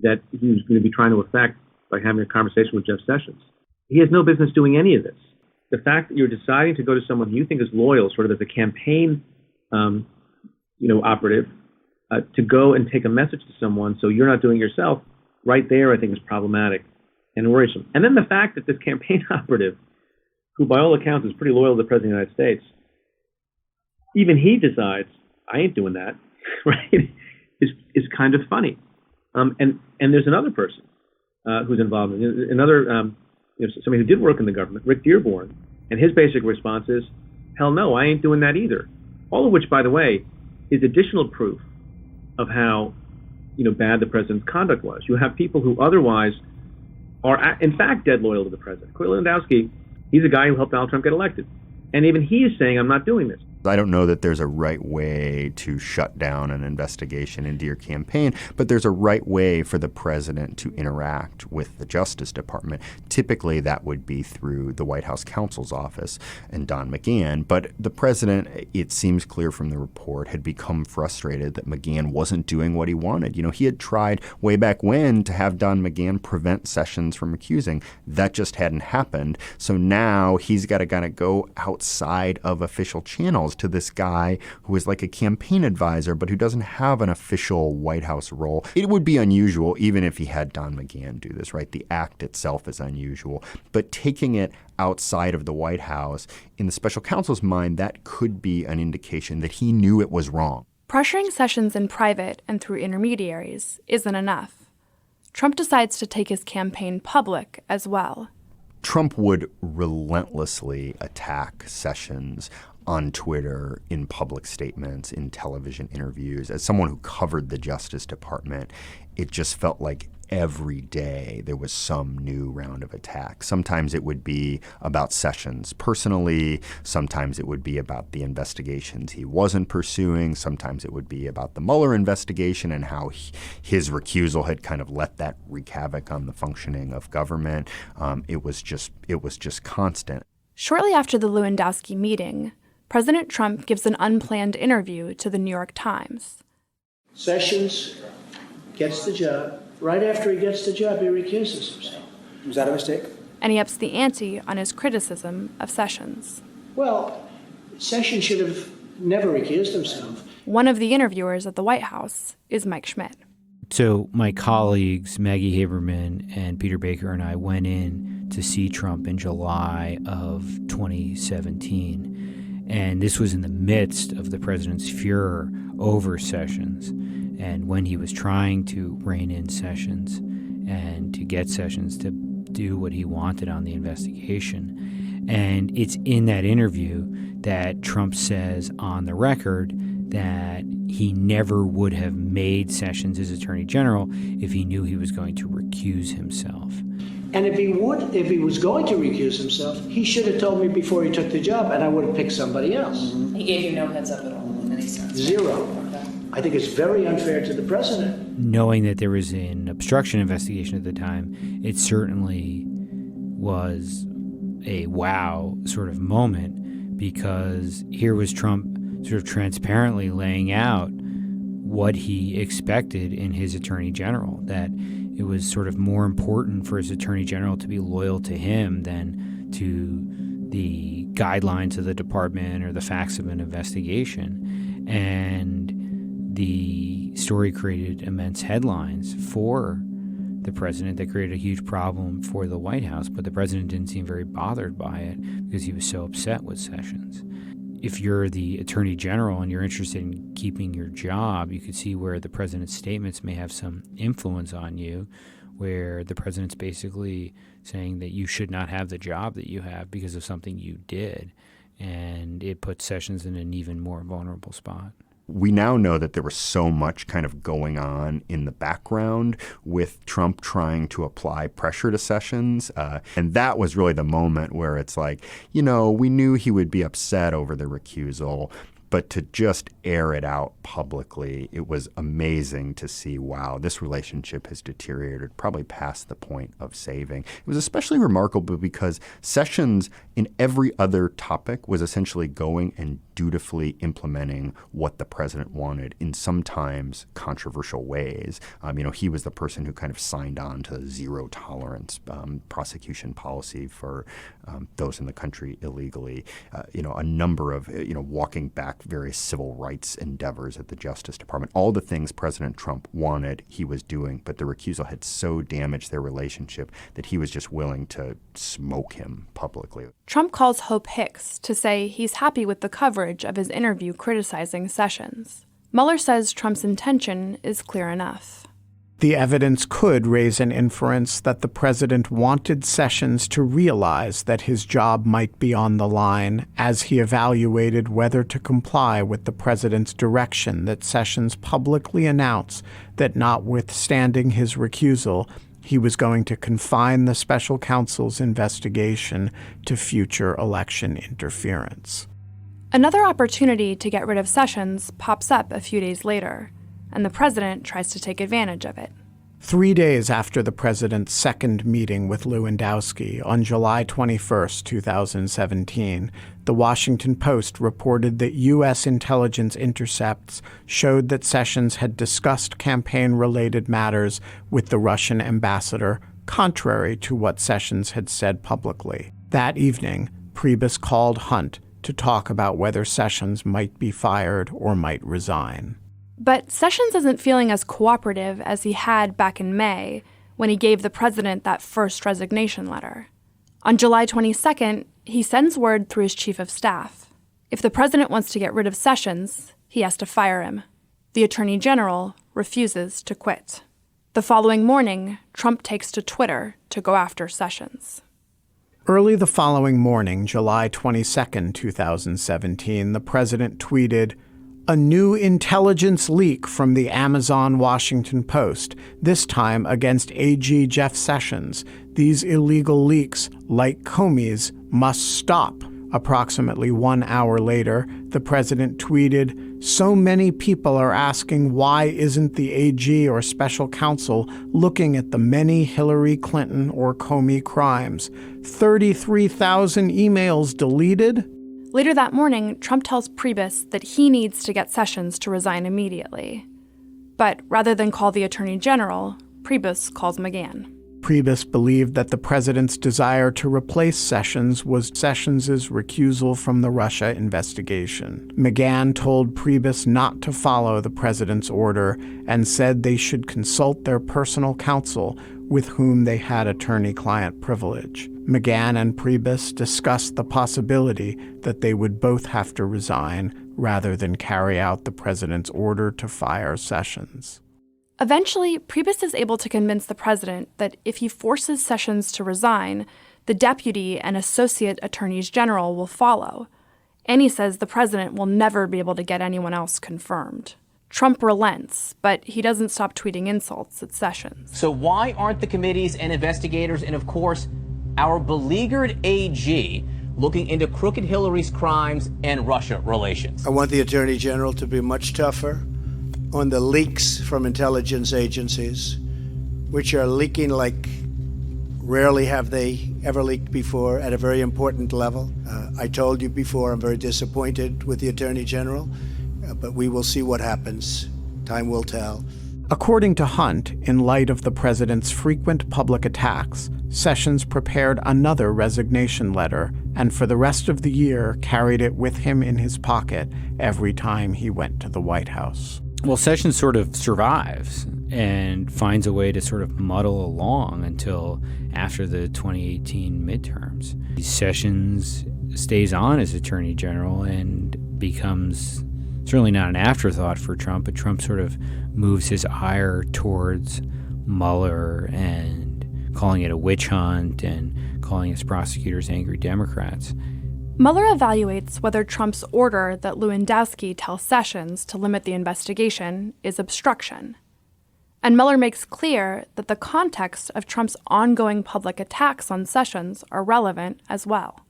that he was going to be trying to effect by having a conversation with Jeff Sessions. He has no business doing any of this. The fact that you're deciding to go to someone who you think is loyal, sort of as a campaign operative, to go and take a message to someone so you're not doing it yourself, right there I think is problematic and worrisome. And then the fact that this campaign operative, who by all accounts is pretty loyal to the President of the United States, even he decides, I ain't doing that, right, is kind of funny. And there's another person who's involved, another somebody who did work in the government, Rick Dearborn, and his basic response is, hell no, I ain't doing that either. All of which, by the way, is additional proof of how bad the president's conduct was. You have people who otherwise are, in fact, dead loyal to the president. Corey Lewandowski, he's a guy who helped Donald Trump get elected. And even he is saying, I'm not doing this. I don't know that there's a right way to shut down an investigation into your campaign, but there's a right way for the president to interact with the Justice Department. Typically, that would be through the White House Counsel's office and Don McGahn. But the president, it seems clear from the report, had become frustrated that McGahn wasn't doing what he wanted. He had tried way back when to have Don McGahn prevent Sessions from accusing. That just hadn't happened. So now he's got to kind of go outside of official channels to this guy who is like a campaign advisor, but who doesn't have an official White House role. It would be unusual even if he had Don McGahn do this, right? The act itself is unusual. But taking it outside of the White House, in the special counsel's mind, that could be an indication that he knew it was wrong. Pressuring Sessions in private and through intermediaries isn't enough. Trump decides to take his campaign public as well. Trump would relentlessly attack Sessions on Twitter, in public statements, in television interviews. As someone who covered the Justice Department, it just felt like every day there was some new round of attacks. Sometimes it would be about Sessions personally. Sometimes it would be about the investigations he wasn't pursuing. Sometimes it would be about the Mueller investigation and how his recusal had kind of let that wreak havoc on the functioning of government. It was just constant. Shortly after the Lewandowski meeting, President Trump gives an unplanned interview to the New York Times. Sessions gets the job. Right after he gets the job, he recuses himself. Was that a mistake? And he ups the ante on his criticism of Sessions. Well, Sessions should have never recused himself. One of the interviewers at the White House is Mike Schmidt. So my colleagues, Maggie Haberman and Peter Baker and I went in to see Trump in July of 2017. And this was in the midst of the president's furor over Sessions, and when he was trying to rein in Sessions and to get Sessions to do what he wanted on the investigation. And it's in that interview that Trump says on the record that he never would have made Sessions his attorney general if he knew he was going to recuse himself. And if he was going to recuse himself, he should have told me before he took the job, and I would have picked somebody else. He gave you no heads up at all in any sense? Zero. Okay. I think it's very unfair to the president. Knowing that there was an obstruction investigation at the time, it certainly was a wow sort of moment, because here was Trump sort of transparently laying out what he expected in his attorney general, that it was sort of more important for his attorney general to be loyal to him than to the guidelines of the department or the facts of an investigation. And the story created immense headlines for the president that created a huge problem for the White House, but the president didn't seem very bothered by it because he was so upset with Sessions. If you're the attorney general and you're interested in keeping your job, you could see where the president's statements may have some influence on you, where the president's basically saying that you should not have the job that you have because of something you did. And it puts Sessions in an even more vulnerable spot. We now know that there was so much kind of going on in the background with Trump trying to apply pressure to Sessions. And that was really the moment where it's like, we knew he would be upset over the recusal, but to just air it out publicly, it was amazing to see, wow, this relationship has deteriorated probably past the point of saving. It was especially remarkable because Sessions, in every other topic, was essentially going and dutifully implementing what the president wanted in sometimes controversial ways. He was the person who kind of signed on to the zero tolerance prosecution policy for those in the country illegally. A number of, walking back various civil rights endeavors at the Justice Department. All the things President Trump wanted, he was doing, but the recusal had so damaged their relationship that he was just willing to smoke him publicly. Trump calls Hope Hicks to say he's happy with the coverage of his interview criticizing Sessions. Mueller says Trump's intention is clear enough. The evidence could raise an inference that the president wanted Sessions to realize that his job might be on the line as he evaluated whether to comply with the president's direction that Sessions publicly announce that notwithstanding his recusal, he was going to confine the special counsel's investigation to future election interference. Another opportunity to get rid of Sessions pops up a few days later, and the president tries to take advantage of it. 3 days after the president's second meeting with Lewandowski on July 21, 2017, the Washington Post reported that U.S. intelligence intercepts showed that Sessions had discussed campaign-related matters with the Russian ambassador, contrary to what Sessions had said publicly. That evening, Priebus called Hunt to talk about whether Sessions might be fired or might resign. But Sessions isn't feeling as cooperative as he had back in May when he gave the president that first resignation letter. On July 22nd, he sends word through his chief of staff. If the president wants to get rid of Sessions, he has to fire him. The attorney general refuses to quit. The following morning, Trump takes to Twitter to go after Sessions. Early the following morning, July 22, 2017, the president tweeted, "A new intelligence leak from the Amazon Washington Post, this time against AG Jeff Sessions. These illegal leaks, like Comey's, must stop." Approximately 1 hour later, the president tweeted, "So many people are asking why isn't the AG or special counsel looking at the many Hillary Clinton or Comey crimes? 33,000 emails deleted?" Later that morning, Trump tells Priebus that he needs to get Sessions to resign immediately. But rather than call the attorney general, Priebus calls McGahn. Priebus believed that the president's desire to replace Sessions was Sessions' recusal from the Russia investigation. McGahn told Priebus not to follow the president's order and said they should consult their personal counsel with whom they had attorney-client privilege. McGahn and Priebus discussed the possibility that they would both have to resign rather than carry out the president's order to fire Sessions. Eventually, Priebus is able to convince the president that if he forces Sessions to resign, the deputy and associate attorneys general will follow. And he says the president will never be able to get anyone else confirmed. Trump relents, but he doesn't stop tweeting insults at Sessions. So why aren't the committees and investigators and, of course, our beleaguered AG looking into crooked Hillary's crimes and Russia relations? I want the Attorney General to be much tougher on the leaks from intelligence agencies, which are leaking like rarely have they ever leaked before at a very important level. I told you before, I'm very disappointed with the Attorney General, but we will see what happens. Time will tell. According to Hunt, in light of the president's frequent public attacks, Sessions prepared another resignation letter and for the rest of the year carried it with him in his pocket every time he went to the White House. Well, Sessions sort of survives and finds a way to sort of muddle along until after the 2018 midterms. Sessions stays on as Attorney General and becomes certainly not an afterthought for Trump, but Trump sort of moves his ire towards Mueller and calling it a witch hunt and calling his prosecutors angry Democrats. Mueller evaluates whether Trump's order that Lewandowski tell Sessions to limit the investigation is obstruction. And Mueller makes clear that the context of Trump's ongoing public attacks on Sessions are relevant as well.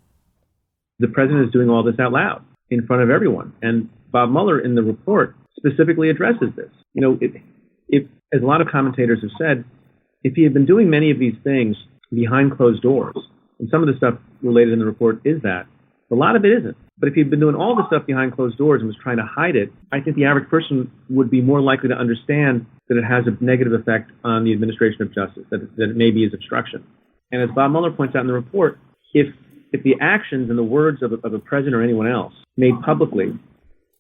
The president is doing all this out loud in front of everyone. And Bob Mueller in the report specifically addresses this. You know, if as a lot of commentators have said, if he had been doing many of these things behind closed doors, and some of the stuff related in the report is that, a lot of it isn't. But if he'd been doing all the stuff behind closed doors and was trying to hide it, I think the average person would be more likely to understand that it has a negative effect on the administration of justice, that it maybe is obstruction. And as Bob Mueller points out in the report, if the actions and the words of a president or anyone else made publicly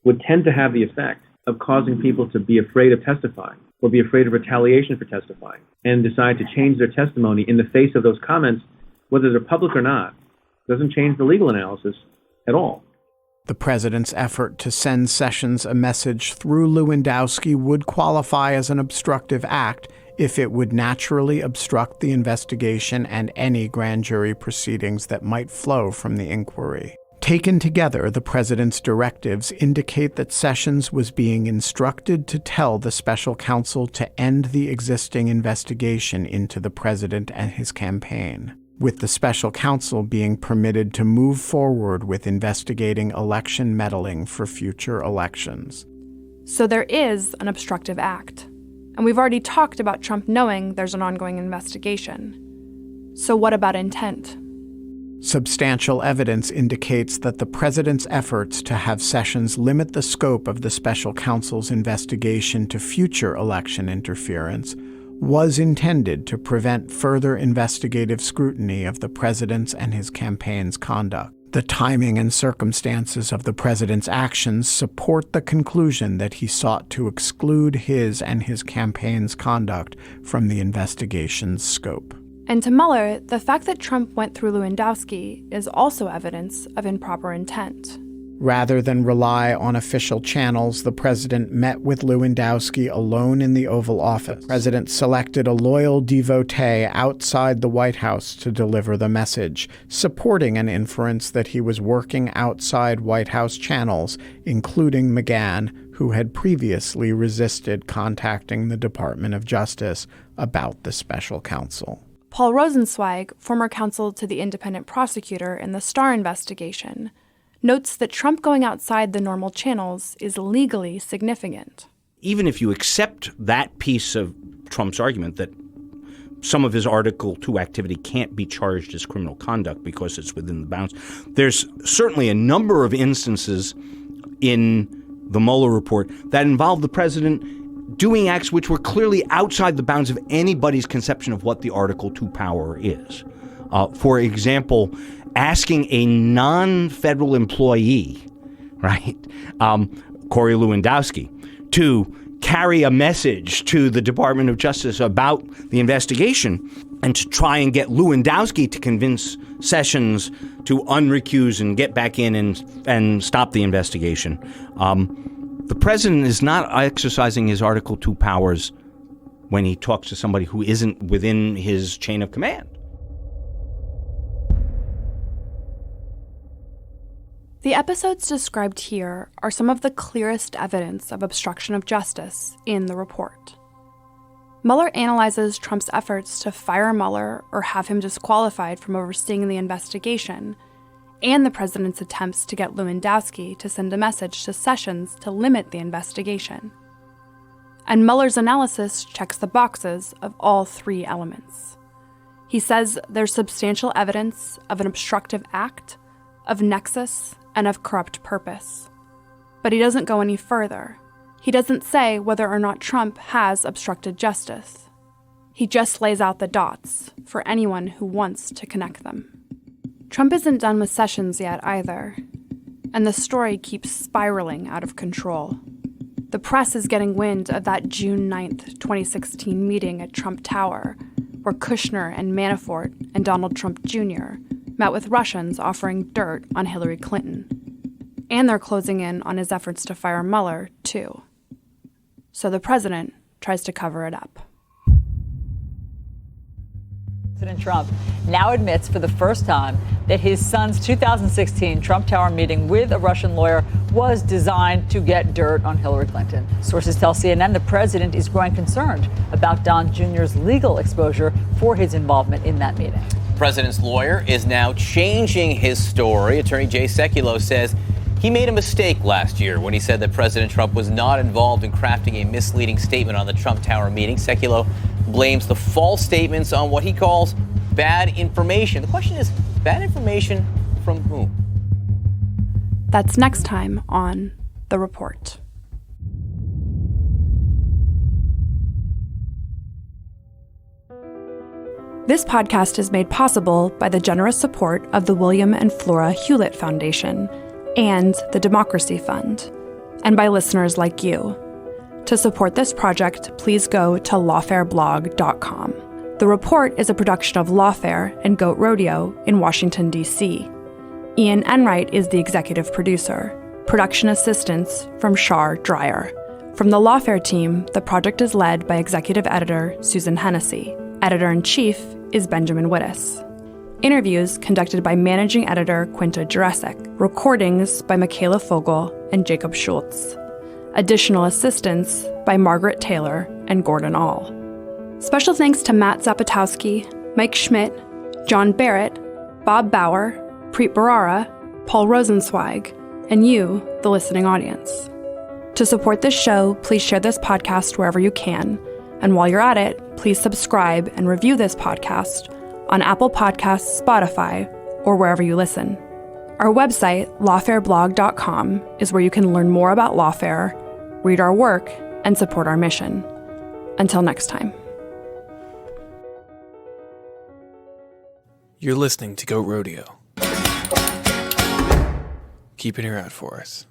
would tend to have the effect of causing people to be afraid of testifying or be afraid of retaliation for testifying and decide to change their testimony in the face of those comments, whether they're public or not, doesn't change the legal analysis at all. The president's effort to send Sessions a message through Lewandowski would qualify as an obstructive act if it would naturally obstruct the investigation and any grand jury proceedings that might flow from the inquiry. Taken together, the president's directives indicate that Sessions was being instructed to tell the special counsel to end the existing investigation into the president and his campaign, with the special counsel being permitted to move forward with investigating election meddling for future elections. So there is an obstructive act. And we've already talked about Trump knowing there's an ongoing investigation. So what about intent? Substantial evidence indicates that the president's efforts to have Sessions limit the scope of the special counsel's investigation to future election interference was intended to prevent further investigative scrutiny of the president's and his campaign's conduct. The timing and circumstances of the president's actions support the conclusion that he sought to exclude his and his campaign's conduct from the investigation's scope. And to Mueller, the fact that Trump went through Lewandowski is also evidence of improper intent. Rather than rely on official channels, the president met with Lewandowski alone in the Oval Office. The president selected a loyal devotee outside the White House to deliver the message, supporting an inference that he was working outside White House channels, including McGahn, who had previously resisted contacting the Department of Justice about the special counsel. Paul Rosenzweig, former counsel to the independent prosecutor in the Starr investigation, notes that Trump going outside the normal channels is legally significant. Even if you accept that piece of Trump's argument that some of his Article 2 activity can't be charged as criminal conduct because it's within the bounds, there's certainly a number of instances in the Mueller report that involve the president doing acts which were clearly outside the bounds of anybody's conception of what the Article 2 power is. For example, asking a non-federal employee, right, Corey Lewandowski, to carry a message to the Department of Justice about the investigation and to try and get Lewandowski to convince Sessions to unrecuse and get back in and stop the investigation. The president is not exercising his Article 2 powers when he talks to somebody who isn't within his chain of command. The episodes described here are some of the clearest evidence of obstruction of justice in the report. Mueller analyzes Trump's efforts to fire Mueller or have him disqualified from overseeing the investigation, and the president's attempts to get Lewandowski to send a message to Sessions to limit the investigation. And Mueller's analysis checks the boxes of all three elements. He says there's substantial evidence of an obstructive act, of nexus, and of corrupt purpose. But he doesn't go any further. He doesn't say whether or not Trump has obstructed justice. He just lays out the dots for anyone who wants to connect them. Trump isn't done with Sessions yet either, and the story keeps spiraling out of control. The press is getting wind of that June 9th, 2016 meeting at Trump Tower, where Kushner and Manafort and Donald Trump Jr. met with Russians offering dirt on Hillary Clinton. And they're closing in on his efforts to fire Mueller, too. So the president tries to cover it up. President Trump now admits for the first time that his son's 2016 Trump Tower meeting with a Russian lawyer was designed to get dirt on Hillary Clinton. Sources tell CNN the president is growing concerned about Don Jr.'s legal exposure for his involvement in that meeting. The president's lawyer is now changing his story. Attorney Jay Sekulow says he made a mistake last year when he said that President Trump was not involved in crafting a misleading statement on the Trump Tower meeting. Sekulow blames the false statements on what he calls bad information. The question is, bad information from whom? That's next time on The Report. This podcast is made possible by the generous support of the William and Flora Hewlett Foundation and the Democracy Fund, and by listeners like you. To support this project, please go to lawfareblog.com. The Report is a production of Lawfare and Goat Rodeo in Washington, D.C. Ian Enright is the executive producer. Production assistance from Shar Dreyer. From the Lawfare team, the project is led by executive editor Susan Hennessy. Editor-in-chief is Benjamin Wittes. Interviews conducted by managing editor Quinta Jurecic. Recordings by Michaela Fogel and Jacob Schultz. Additional assistance by Margaret Taylor and Gordon All. Special thanks to Matt Zapatowski, Mike Schmidt, John Barrett, Bob Bauer, Preet Bharara, Paul Rosenzweig, and you, the listening audience. To support this show, please share this podcast wherever you can. And while you're at it, please subscribe and review this podcast on Apple Podcasts, Spotify, or wherever you listen. Our website, lawfareblog.com, is where you can learn more about Lawfare, read our work, and support our mission. Until next time. You're listening to Goat Rodeo. Keep an ear out for us.